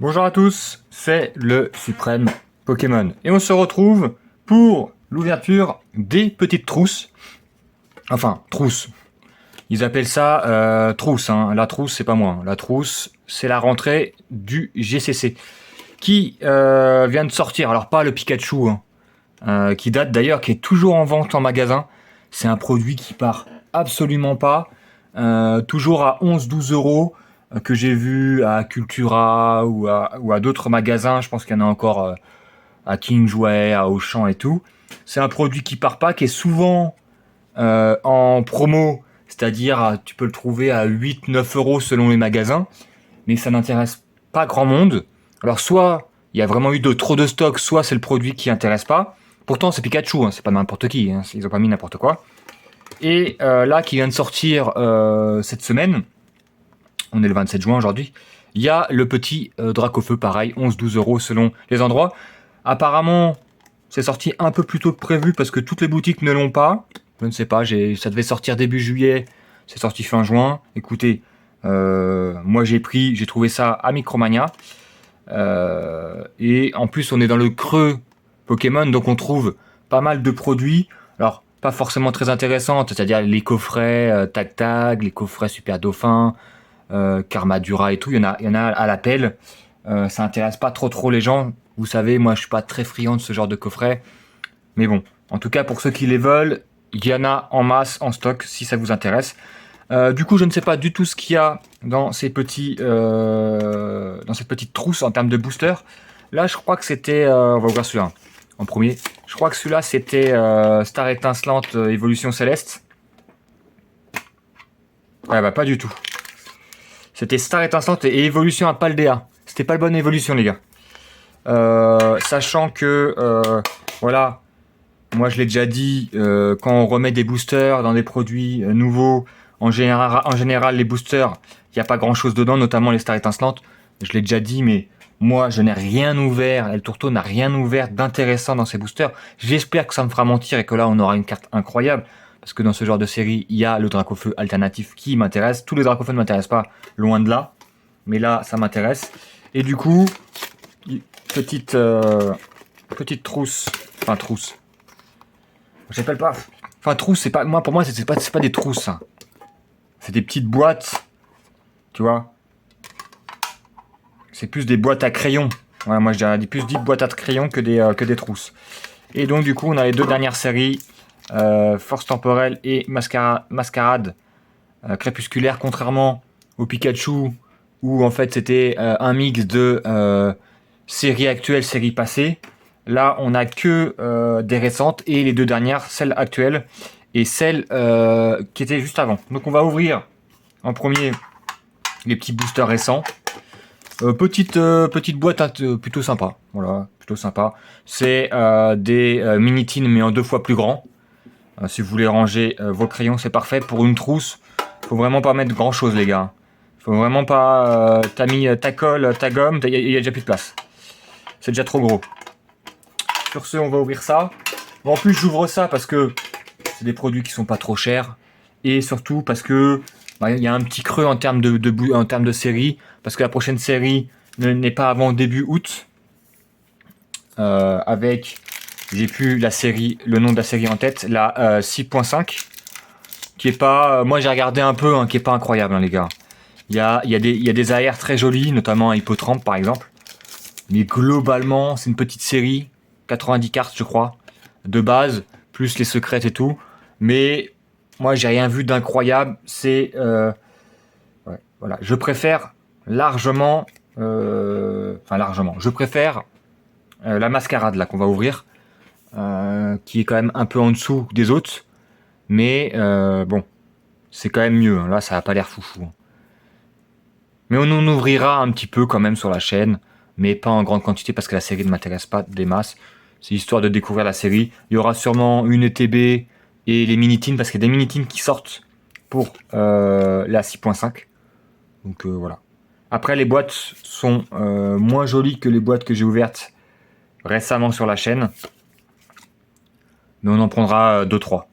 Bonjour à tous, c'est le Suprême Pokémon. Et on se retrouve pour l'ouverture des petites trousses. Enfin, trousses. Ils appellent ça trousse. Hein. La trousse, c'est pas moi. La trousse, c'est la rentrée du GCC. Qui vient de sortir. Alors pas le Pikachu, hein, qui date d'ailleurs, qui est toujours en vente en magasin. C'est un produit qui part absolument pas. Toujours à 11-12 euros que j'ai vu à Cultura ou à d'autres magasins. Je pense qu'il y en a encore à King Jouet, à Auchan et tout. C'est un produit qui part pas, qui est souvent en promo, c'est-à-dire tu peux le trouver à 8-9 euros selon les magasins, mais ça n'intéresse pas grand monde. Alors soit il y a vraiment eu trop de stock, soit c'est le produit qui intéresse pas. Pourtant c'est Pikachu, hein, c'est pas n'importe qui, hein, ils ont pas mis n'importe quoi. Et là qui vient de sortir cette semaine, on est le 27 juin aujourd'hui, il y a le petit Dracofeu, pareil, 11-12 euros selon les endroits. Apparemment c'est sorti un peu plus tôt que prévu parce que toutes les boutiques ne l'ont pas. Je ne sais pas, ça devait sortir début juillet, c'est sorti fin juin. Écoutez, moi j'ai trouvé ça à Micromania. Et en plus on est dans le creux Pokémon, donc on trouve pas mal de produits. Alors pas forcément très intéressants, c'est-à-dire les coffrets Tag Tag, les coffrets Super Dauphin, Karmadura et tout. Il y en a à l'appel. Ça intéresse pas trop les gens. Vous savez, moi je suis pas très friand de ce genre de coffret. Mais bon, en tout cas pour ceux qui les veulent, il y en a en masse en stock si ça vous intéresse. Du coup, je ne sais pas du tout ce qu'il y a dans ces dans cette petite trousse en termes de booster. Là, je crois que c'était, on va ouvrir celui-là en premier. Je crois que celui-là c'était Star Étincelante Évolution Céleste. Ouais, bah pas du tout. C'était Star Étincelante et Évolution à Paldea. C'était pas la bonne évolution, les gars. Sachant que, voilà, moi je l'ai déjà dit, quand on remet des boosters dans des produits nouveaux, en général les boosters, il n'y a pas grand chose dedans, notamment les stars étincelantes. Je l'ai déjà dit, mais moi je n'ai rien ouvert, El Tourteau n'a rien ouvert d'intéressant dans ces boosters. J'espère que ça me fera mentir et que là on aura une carte incroyable. Parce que dans ce genre de série, il y a le Dracofeu alternatif qui m'intéresse. Tous les Dracofeux ne m'intéressent pas, loin de là. Mais là, ça m'intéresse. Et du coup, petite trousse. Enfin, trousse. J'appelle pas. Enfin, trousse, c'est pas. Moi, pour moi, c'est pas des trousses. Hein. C'est des petites boîtes. Tu vois. C'est plus des boîtes à crayons. Voilà, moi, je dirais plus des boîtes à crayons que des trousses. Et donc, du coup, on a les deux dernières séries. Force temporelle et mascarade crépusculaire, contrairement au Pikachu où en fait c'était un mix de série actuelle, série passée. Là on a que des récentes et les deux dernières, celle actuelle et celle qui était juste avant. Donc on va ouvrir en premier les petits boosters récents. Petite boîte plutôt sympa, voilà, plutôt sympa. C'est des mini-tins mais en 2 fois plus grand. Si vous voulez ranger vos crayons, c'est parfait. Pour une trousse, faut vraiment pas mettre grand chose, les gars. Faut vraiment pas. T'as mis ta colle, ta gomme, il y a déjà plus de place. C'est déjà trop gros. Sur ce, on va ouvrir ça. Bon, en plus, j'ouvre ça parce que c'est des produits qui sont pas trop chers. Et surtout parce que il y a un petit creux en termes en termes de série. Parce que la prochaine série n'est pas avant début août. Avec. J'ai plus le nom de la série en tête, la 6.5, qui est pas, moi j'ai regardé un peu, hein, qui est pas incroyable, hein, les gars. Il y a des AR très jolis, notamment Hippotrampe par exemple. Mais globalement, c'est une petite série, 90 cartes je crois, de base, plus les secrètes et tout. Mais moi j'ai rien vu d'incroyable. C'est, ouais, voilà, je préfère largement, je préfère la mascarade là qu'on va ouvrir. Qui est quand même un peu en dessous des autres. Mais bon, c'est quand même mieux. Hein. Là, ça n'a pas l'air foufou. Hein. Mais on en ouvrira un petit peu quand même sur la chaîne. Mais pas en grande quantité parce que la série ne m'intéresse pas des masses. C'est histoire de découvrir la série. Il y aura sûrement une ETB et les mini-tins parce qu'il y a des mini-tins qui sortent pour la 6.5. Donc voilà. Après, les boîtes sont moins jolies que les boîtes que j'ai ouvertes récemment sur la chaîne. Mais on en prendra 2-3,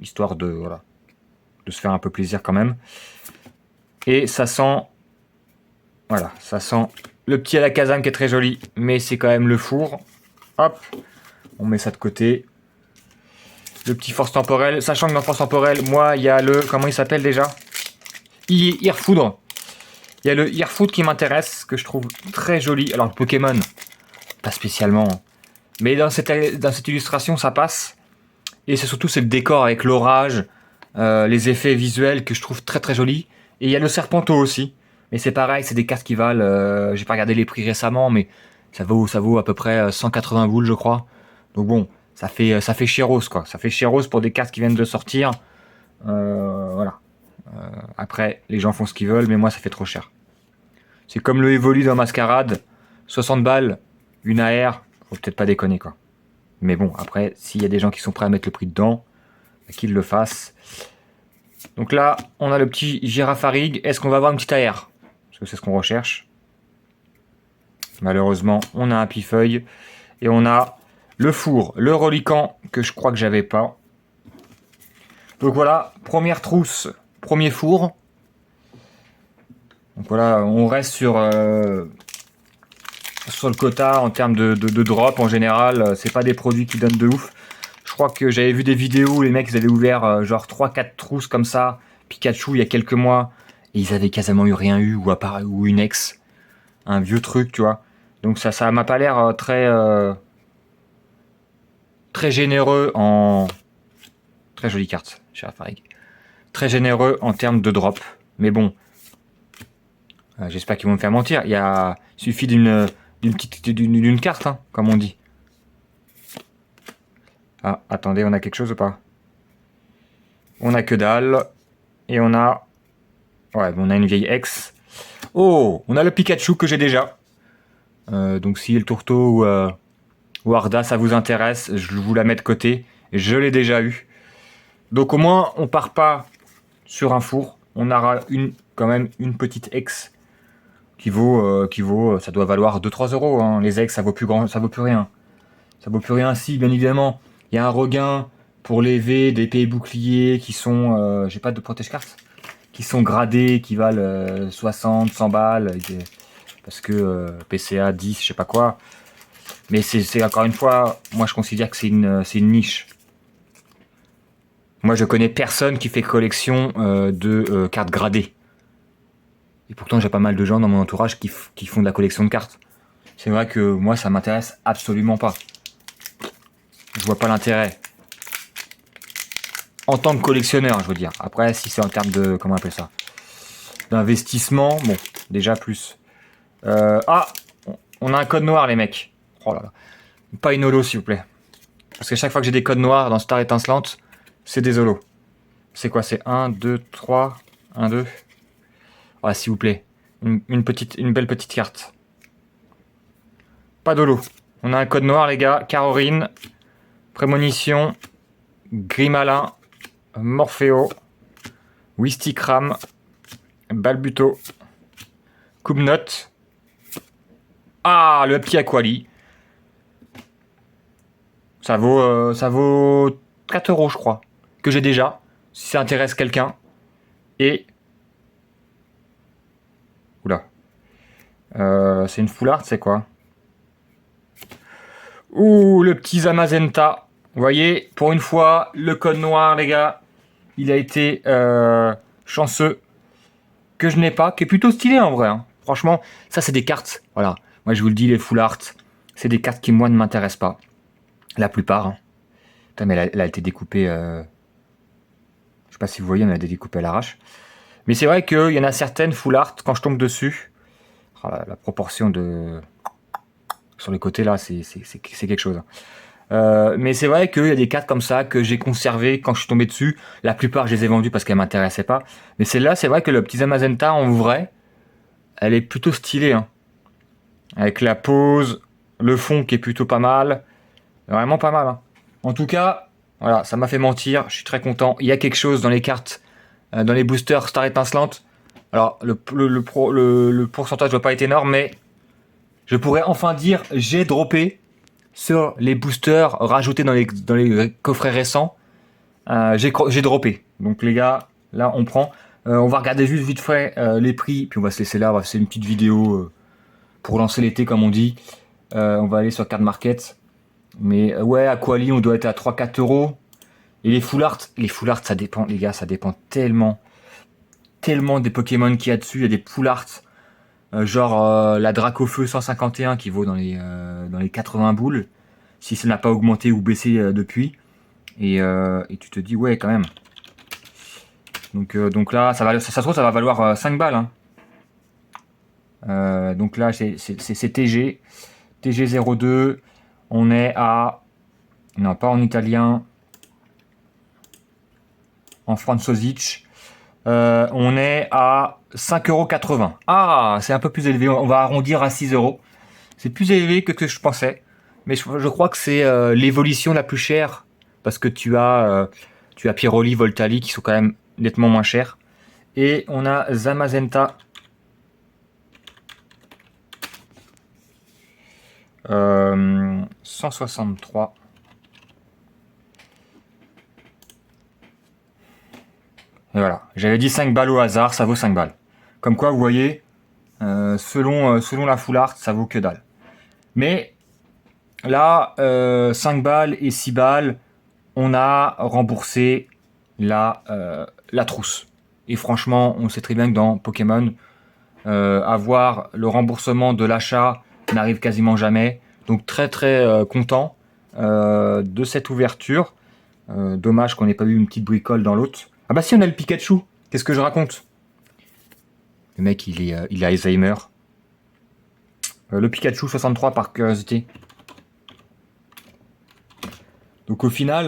histoire de, voilà, de se faire un peu plaisir quand même. Et ça sent, voilà, ça sent le petit Alakazam qui est très joli, mais c'est quand même le four. Hop, on met ça de côté. Le petit force temporelle, sachant que dans force temporelle, moi, il y a le... Comment il s'appelle déjà? Irfoudre. Il y a le Irfoudre qui m'intéresse, que je trouve très joli. Alors, le Pokémon, pas spécialement. Mais dans cette illustration, ça passe. Et c'est surtout c'est le décor avec l'orage, les effets visuels que je trouve très très jolis. Et il y a le Serpenteau aussi. Mais c'est pareil, c'est des cartes qui valent... j'ai pas regardé les prix récemment, mais ça vaut à peu près 180 boules, je crois. Donc bon, ça fait chéros, quoi. Ça fait chéros pour des cartes qui viennent de sortir. Voilà. Après, les gens font ce qu'ils veulent, mais moi, ça fait trop cher. C'est comme le Evoli dans Mascarade. 60 balles, une AR. Faut peut-être pas déconner, quoi. Mais bon, après, s'il y a des gens qui sont prêts à mettre le prix dedans, qu'ils le fassent. Donc là, on a le petit Girafarig. Est-ce qu'on va avoir une petite AR? Parce que c'est ce qu'on recherche. Malheureusement, on a un pifeuille. Et on a le four, le reliquant, que je crois que j'avais pas. Donc voilà, première trousse, premier four. Donc voilà, on reste sur le quota en termes de drop en général. C'est pas des produits qui donnent de ouf. Je crois que j'avais vu des vidéos où les mecs ils avaient ouvert genre 3-4 trousses comme ça, Pikachu il y a quelques mois, et ils avaient quasiment rien eu, ou une ex. Un vieux truc, tu vois. Donc ça m'a pas l'air très généreux en... Très jolie carte, cher Farig. Très généreux en termes de drop. Mais bon, j'espère qu'ils vont me faire mentir. Il suffit d'une carte, hein, comme on dit. Ah, attendez, on a quelque chose ou pas? On a que dalle. Et on a... Ouais, on a une vieille ex. Oh, on a le Pikachu que j'ai déjà. Donc si le Tourteau ou Arda, ça vous intéresse, je vous la mets de côté. Je l'ai déjà eu. Donc au moins, on part pas sur un four. On aura quand même une petite ex qui vaut, ça doit valoir 2-3 euros. Hein. Les ex, ça vaut plus rien. Ça vaut plus rien. Si, bien évidemment, il y a un regain pour les V, des épées et boucliers qui sont, j'ai pas de protège-cartes, qui sont gradés, qui valent 60, 100 balles, parce que PCA 10, je sais pas quoi. Mais c'est encore une fois, moi je considère que c'est une niche. Moi je connais personne qui fait collection de cartes gradées. Et pourtant j'ai pas mal de gens dans mon entourage qui font de la collection de cartes. C'est vrai que moi ça m'intéresse absolument pas. Je vois pas l'intérêt. En tant que collectionneur, je veux dire. Après, si c'est en termes de... Comment on appelle ça? D'investissement, bon, déjà plus. Ah, on a un code noir, les mecs. Oh là là. Pas une holo, s'il vous plaît. Parce que chaque fois que j'ai des codes noirs dans Star Étincelante, c'est des holos. C'est quoi? C'est 1, 2, 3, 1, 2. Ah, s'il vous plaît. Une belle petite carte. Pas d'holo. On a un code noir, les gars. Carorine, Prémonition, Grimalin, Morpheo, Wistikram, Balbuto, Kubnot. Ah, le petit Aquali. Ça vaut 4 euros, je crois. Que j'ai déjà, si ça intéresse quelqu'un. Et... Oula. C'est une full art, c'est quoi? Ouh, le petit Zamazenta. Vous voyez, pour une fois, le code noir, les gars, il a été chanceux. Que je n'ai pas, qui est plutôt stylé en vrai. Hein. Franchement, ça c'est des cartes. Voilà, moi je vous le dis, les full art, c'est des cartes qui moi ne m'intéressent pas. La plupart. Hein. Putain, mais elle a été découpée. Je sais pas si vous voyez, mais elle a été découpée à l'arrache. Mais c'est vrai qu'il y en a certaines full art, quand je tombe dessus, oh, la proportion de... Sur les côtés là, c'est quelque chose. Mais c'est vrai qu'il y a des cartes comme ça que j'ai conservées quand je suis tombé dessus. La plupart, je les ai vendues parce qu'elles ne m'intéressaient pas. Mais celle-là, c'est vrai que le petit Zamazenta, en vrai, elle est plutôt stylée. Hein. Avec la pose, le fond qui est plutôt pas mal. Vraiment pas mal. Hein. En tout cas, voilà, ça m'a fait mentir. Je suis très content. Il y a quelque chose dans les cartes, dans les boosters Star Étincelante. Alors, le pourcentage ne doit pas être énorme, mais je pourrais enfin dire j'ai droppé sur les boosters rajoutés dans les coffrets récents. J'ai droppé. Donc les gars, là on prend. On va regarder juste vite fait les prix. Puis on va se laisser là. On va faire une petite vidéo pour lancer l'été, comme on dit. On va aller sur Card Market. Mais ouais, Aquali, on doit être à 3-4 euros. Et les full art, ça dépend, les gars, ça dépend tellement des Pokémon qu'il y a dessus. Il y a des full art, genre la Dracofeu 151 qui vaut dans les 80 boules, si ça n'a pas augmenté ou baissé depuis. Et tu te dis, ouais, quand même. Donc là, ça se trouve, ça va valoir 5 balles. Hein. Donc là, c'est TG. TG02. On est à... Non, pas en italien. En Franzosic. On est à 5,80 €. Ah, c'est un peu plus élevé. On va arrondir à 6 euros. C'est plus élevé que je pensais. Mais je crois que c'est l'évolution la plus chère. Parce que tu as Piroli, Voltali qui sont quand même nettement moins chers. Et on a Zamazenta. 163. Et voilà, j'avais dit 5 balles au hasard, ça vaut 5 balles. Comme quoi, vous voyez, selon la full art, ça vaut que dalle. Mais là, 5 balles et 6 balles, on a remboursé la trousse. Et franchement, on sait très bien que dans Pokémon, avoir le remboursement de l'achat n'arrive quasiment jamais. Donc très content de cette ouverture. Dommage qu'on n'ait pas eu une petite bricole dans l'autre. Ah bah si, on a le Pikachu. Qu'est-ce que je raconte? Le mec, il a Alzheimer. Le Pikachu 63 par curiosité. Donc au final,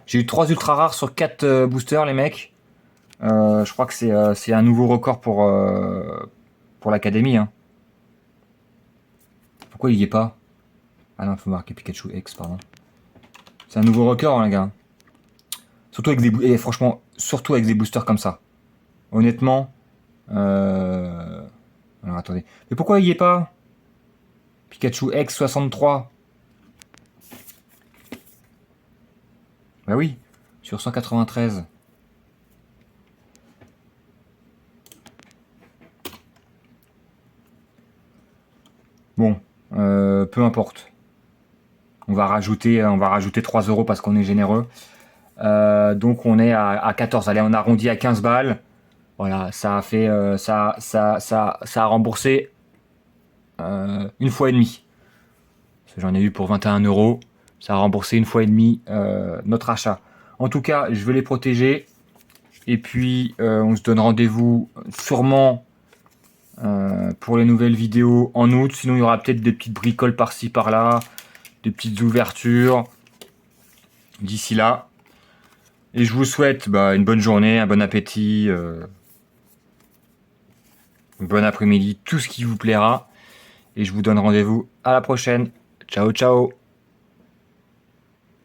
j'ai eu 3 ultra rares sur 4 boosters, les mecs. Je crois que c'est un nouveau record pour l'académie. Hein. Pourquoi il y est pas? Ah non, il faut marquer Pikachu X, pardon. C'est un nouveau record, hein, les gars. Surtout avec et franchement, surtout avec des boosters comme ça. Honnêtement. Alors attendez. Mais pourquoi il y est pas? Pikachu X63. Bah oui, sur 193. Bon, peu importe. On va rajouter 3 € parce qu'on est généreux. Donc on est à 14. Allez, on a arrondi à 15 balles. Voilà, ça a fait ça a remboursé une fois et demie. J'en ai eu pour 21 €. Ça a remboursé une fois et demie notre achat. En tout cas, je vais les protéger. Et puis on se donne rendez-vous sûrement pour les nouvelles vidéos en août. Sinon, il y aura peut-être des petites bricoles par-ci par-là, des petites ouvertures d'ici là. Et je vous souhaite une bonne journée, un bon appétit, un bon après-midi, tout ce qui vous plaira. Et je vous donne rendez-vous à la prochaine. Ciao, ciao!